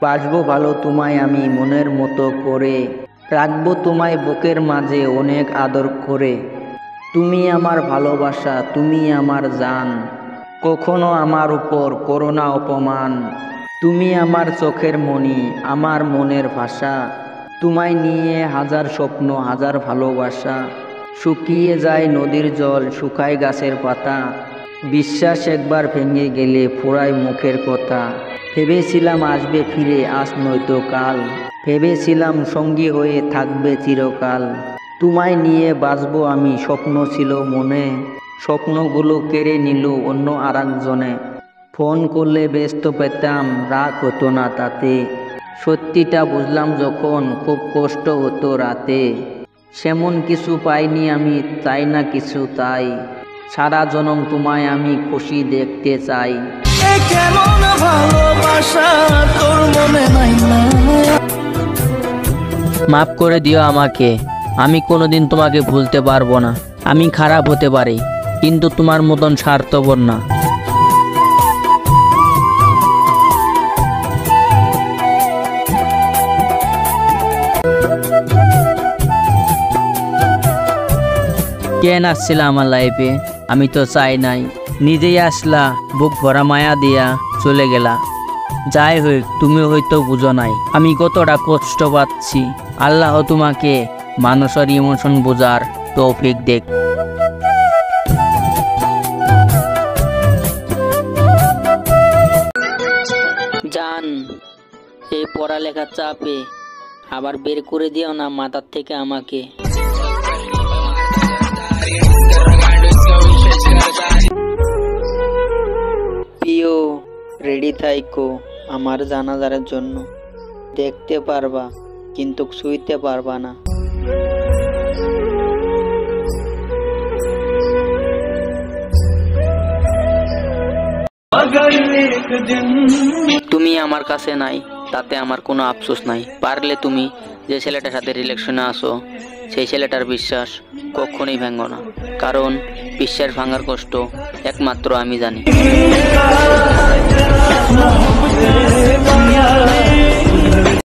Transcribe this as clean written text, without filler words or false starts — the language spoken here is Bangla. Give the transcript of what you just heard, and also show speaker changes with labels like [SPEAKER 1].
[SPEAKER 1] বাসবো ভালো তোমায় আমি মনের মতো করে, রাখবো তোমায় বুকের মাঝে অনেক আদর করে। তুমি আমার ভালোবাসা, তুমি আমার জান, কখনো আমার উপর করো না অপমান। তুমি আমার চোখের মণি, আমার মনের ভাষা, তোমায় নিয়ে হাজার স্বপ্ন হাজার ভালোবাসা। শুকিয়ে যায় নদীর জল, শুকায় গাছের পাতা, বিশ্বাস একবার ভেঙে গেলে ফুরায় মুখের কথা। ভেবেছিলাম আসবে ফিরে আজ নয়তো কাল, ভেবেছিলাম সঙ্গী হয়ে থাকবে চিরকাল। তোমায় নিয়ে বাঁচবো আমি স্বপ্ন ছিল মনে, স্বপ্নগুলো কেড়ে নিল অন্য আরেকজনে। ফোন করলে ব্যস্ত পেতাম, রাগ হতো না তাতে, সত্যিটা বুঝলাম যখন খুব কষ্ট হতো রাতে। সেমন কিছু পাইনি আমি, চাই না কিছু তাই, সারা জনম তোমায় আমি খুশি দেখতে চাই।
[SPEAKER 2] কেমন ভালোবাসা তোর মনে নাই না?
[SPEAKER 3] মাফ করে দিও আমাকে, আমি কোনোদিন তোমাকে ভুলতে পারবো না। আমি খারাপ হতে পারি, কিন্তু তোমার মতন স্বার্থপর না। কেন আসছিলা আমার লাইফে? আমি তো চাই নাই, নিজেই আসলা, বুক ভরা মায়া দিয়া চলে গেলা। যাই হোক, তুমি হয়তো বুঝো নাই আমি কতটা কষ্ট পাচ্ছি। আল্লাহ তোমাকে মানুষের ইমোশন বোঝার তৌফিক দেখ। জান, এই পড়ালেখার চাপে আবার বের করে দিও না মাথার থেকে আমাকে। প্রিয়, রেডি থাইকো আমার জানাজারের জন্য। দেখতে পারবা কিন্তু শুইতে পারবা না। তুমি আমার কাছে নাই, তাতে আমার কোনো আফসোস নাই। পারলে তুমি যে ছেলেটার সাথে রিলেশনে আসো, সেই ছেলেটার বিশ্বাস কখনোই ভাঙো না, কারণ বিশ্বাস ভাঙার কষ্ট একমাত্র আমি জানি।